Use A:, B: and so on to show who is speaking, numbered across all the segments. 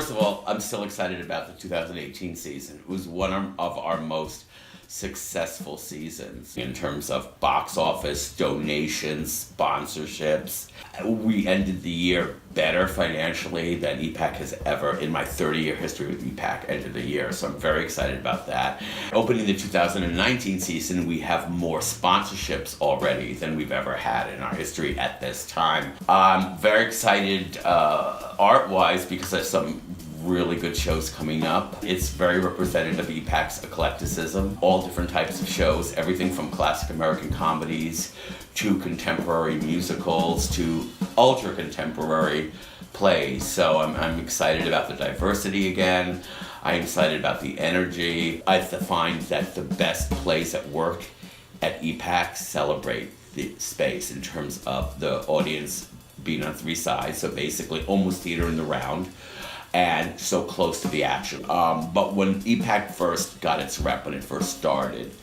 A: First of all, I'm still excited about the 2018 season. It was one of our most successful seasons in terms of box office, donations, sponsorships. We ended the year better financially than EPAC has ever, in my 30-year history with EPAC, ended the year. So I'm very excited about that. Opening the 2019 season, we have more sponsorships already than we've ever had in our history at this time. I'm very excited art-wise because there's some really good shows coming up. It's very representative of EPAC's eclecticism. All different types of shows, everything from classic American comedies to contemporary musicals to ultra-contemporary plays. So I'm excited about the diversity again. I'm excited about the energy. I find that the best plays that work at EPAC celebrate the space in terms of the audience being on three sides, so basically almost theater in the round, and so close to the action. But when EPAC first got its rep, when it first started,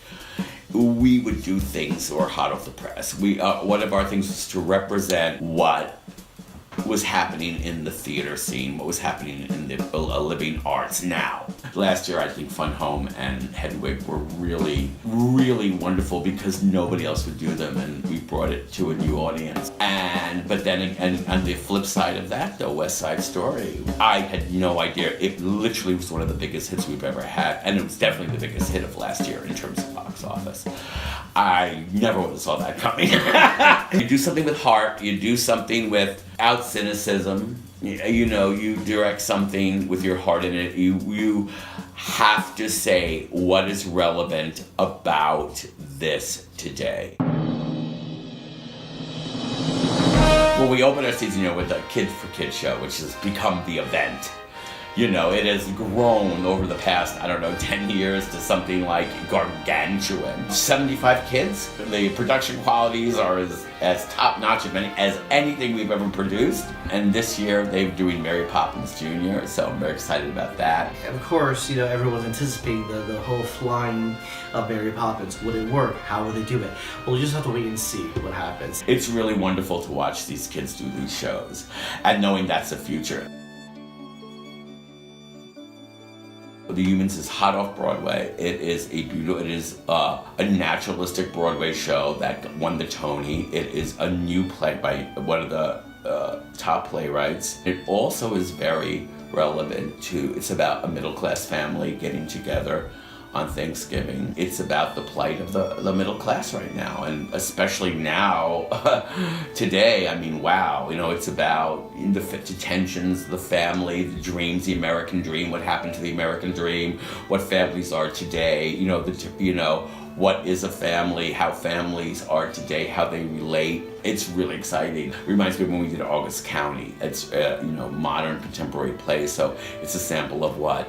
A: we would do things that were hot off the press. One of our things was to represent what was happening in the theater scene, what was happening in the living arts now. Last year, I think Fun Home and Hedwig were really, really wonderful because nobody else would do them, and we brought it to a new audience. But then on the flip side of that, though, West Side Story, I had no idea. It literally was one of the biggest hits we've ever had, and it was definitely the biggest hit of last year in terms of box office. I never would have saw that coming. You do something with heart, you do something without cynicism, you direct something with your heart in it. You have to say what is relevant about this today. Well, we opened our season with a Kid for Kids show, which has become the event. It has grown over the past, 10 years to something like gargantuan. 75 kids. The production qualities are as top-notch as anything we've ever produced. And this year, they're doing Mary Poppins Jr., so I'm very excited about that.
B: Of course, everyone's anticipating the whole flying of Mary Poppins. Would it work? How would they do it? Well, you just have to wait and see what happens.
A: It's really wonderful to watch these kids do these shows and knowing that's the future. The Humans is hot off Broadway. It is a naturalistic Broadway show that won the Tony. It is a new play by one of the top playwrights. It also is very relevant to, it's about a middle-class family getting together on Thanksgiving. It's about the plight of the middle class right now, and especially now, today, wow, it's about the tensions, the family, the dreams, the American dream, what happened to the American dream, what families are today, what is a family, how families are today, how they relate. It's really exciting. It reminds me of when we did August County. It's modern contemporary plays, so it's a sample of what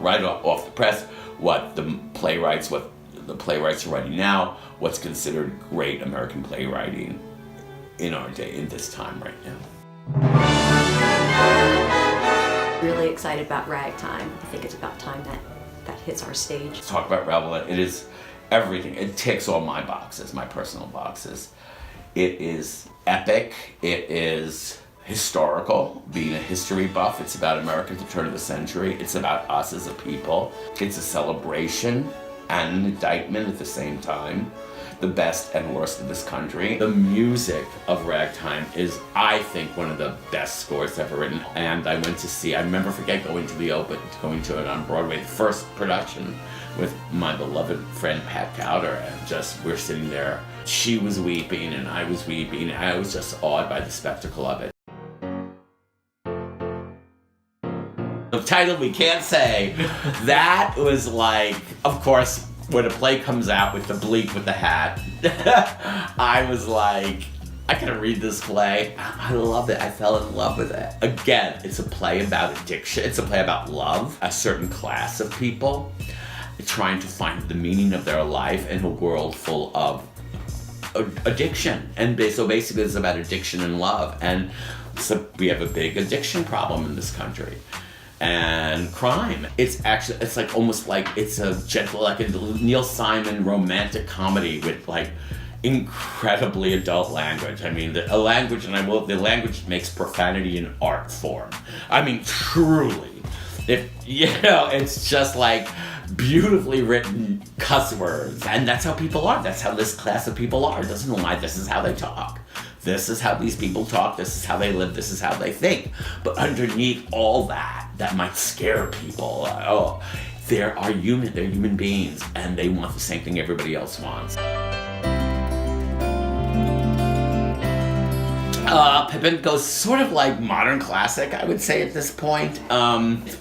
A: right off the press, what the playwrights are writing now, what's considered great American playwriting in our day, in this time right now.
C: Really excited about Ragtime. I think it's about time that hits our stage.
A: Let's talk about Relevant. It is everything. It ticks all my boxes, my personal boxes. It is epic. It is historical, being a history buff. It's about America at the turn of the century. It's about us as a people. It's a celebration and an indictment at the same time. The best and worst of this country. The music of Ragtime is, I think, one of the best scores ever written. And I went to see, I remember going to it on Broadway, the first production with my beloved friend Pat Cowder, and we're sitting there. She was weeping and I was weeping. I was just awed by the spectacle of it. The title, We Can't Say, that was like, of course, when a play comes out with the bleak with the hat, I was like, I gotta read this play. I love it. I fell in love with it. Again, it's a play about addiction. It's a play about love, a certain class of people trying to find the meaning of their life in a world full of addiction. And so basically it's about addiction and love. And so we have a big addiction problem in this country. And crime. It's like almost like it's a gentle, like a Neil Simon romantic comedy with like incredibly adult language. the language makes profanity an art form. Truly. It's just like beautifully written cuss words. And that's how people are. That's how this class of people are. It doesn't lie. This is how they talk. This is how these people talk. This is how they live. This is how they think. But underneath all that might scare people. They're human beings, and they want the same thing everybody else wants. Pippin goes sort of like modern classic, I would say, at this point.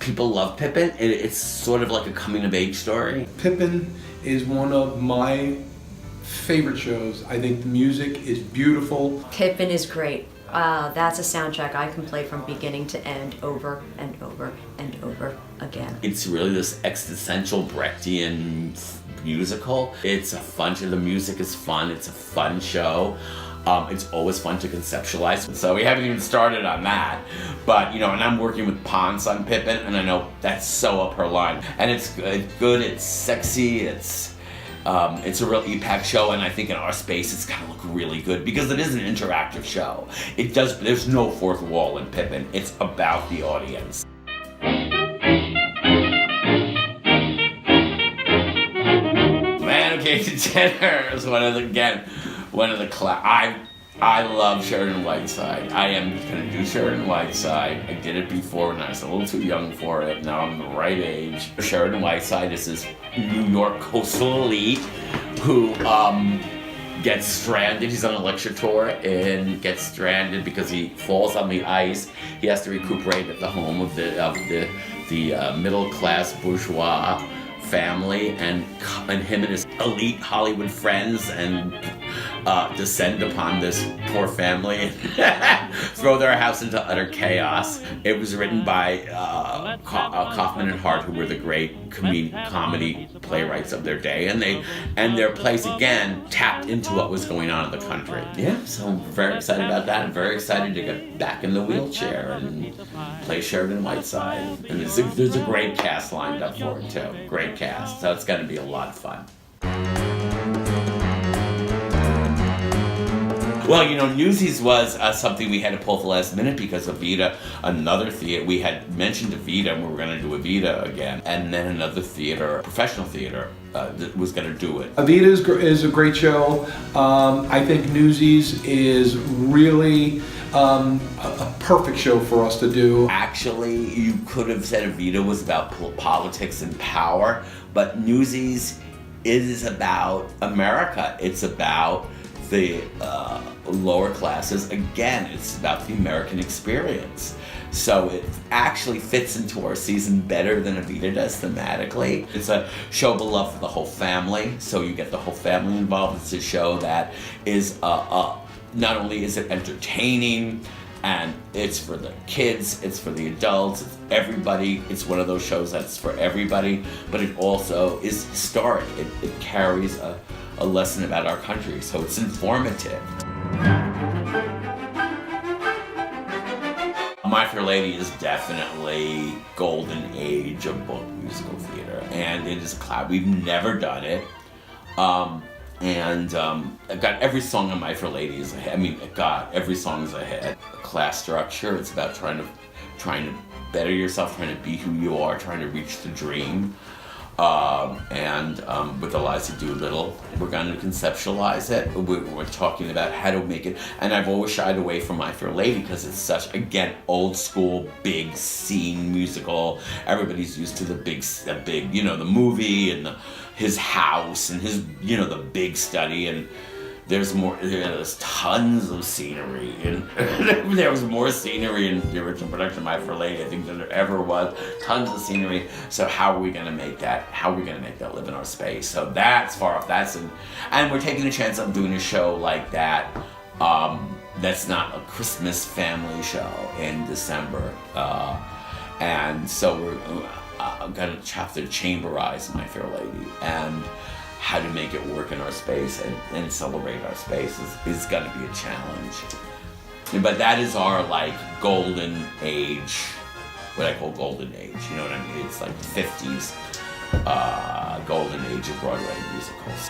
A: People love Pippin. It's sort of like a coming-of-age story.
D: Pippin is one of my favorite shows. I think the music is beautiful.
C: Pippin is great. That's a soundtrack I can play from beginning to end over and over and over again.
A: It's really this existential Brechtian musical. It's a fun show. The music is fun. It's a fun show. It's always fun to conceptualize. So we haven't even started on that. But, and I'm working with Ponce on Pippin, and I know that's so up her line. And it's good, it's sexy, it's a real EPAC show, and I think in our space it's gonna look really good because it is an interactive show. There's no fourth wall in Pippin. It's about the audience. Man Who Came to Dinner is one of the I love Sheridan Whiteside. I am gonna do Sheridan Whiteside. I did it before when I was a little too young for it. Now I'm the right age. Sheridan Whiteside is this New York coastal elite who gets stranded. He's on a lecture tour and gets stranded because he falls on the ice. He has to recuperate at the home of the middle class bourgeois family, and him and his elite Hollywood friends and descend upon this poor family and throw their house into utter chaos. It was written by Kaufman and Hart, who were the great comedy playwrights of their day, and their plays again tapped into what was going on in the country. Yeah, so I'm very excited about that. I'm very excited to get back in the wheelchair and play Sheridan Whiteside. And there's a great cast lined up for it too. Great cast, so it's going to be a lot of fun. Well, Newsies was something we had to pull at the last minute because Evita, another theater, we had mentioned Evita and we were going to do Evita again, and then another theater, professional theater, was going to do it.
D: Evita is a great show. I think Newsies is really a perfect show for us to do.
A: Actually, you could have said Evita was about politics and power, but Newsies is about America. It's about the lower classes. Again, it's about the American experience. So it actually fits into our season better than Evita does thematically. It's a show beloved for the whole family, so you get the whole family involved. It's a show that is, not only is it entertaining, and it's for the kids, it's for the adults, it's everybody. It's one of those shows that's for everybody, but it also is historic. It carries a lesson about our country, so it's informative. My Fair Lady is definitely golden age of book musical theater, and it is a cloud. We've never done it, and I've got every song on My Fair Lady is a hit. Every song is a hit. Class structure. It's about trying to better yourself, trying to be who you are, trying to reach the dream. With Eliza Doolittle, we're going to conceptualize it. We're talking about how to make it, and I've always shied away from My Fair Lady because it's such, again, old school, big scene musical. Everybody's used to the big, the movie and his house and his, the big study, and there's tons of scenery, and there was more scenery in the original production of My Fair Lady, I think, than there ever was. Tons of scenery. So how are we going to make that? How are we going to make that live in our space? So that's far off. And we're taking a chance on doing a show like that. That's not a Christmas family show in December, and so we're going to have to chamberize My Fair Lady, and how to make it work in our space and celebrate our space is going to be a challenge. But that is our golden age, what I call golden age. You know what I mean? It's like the 50s golden age of Broadway musicals.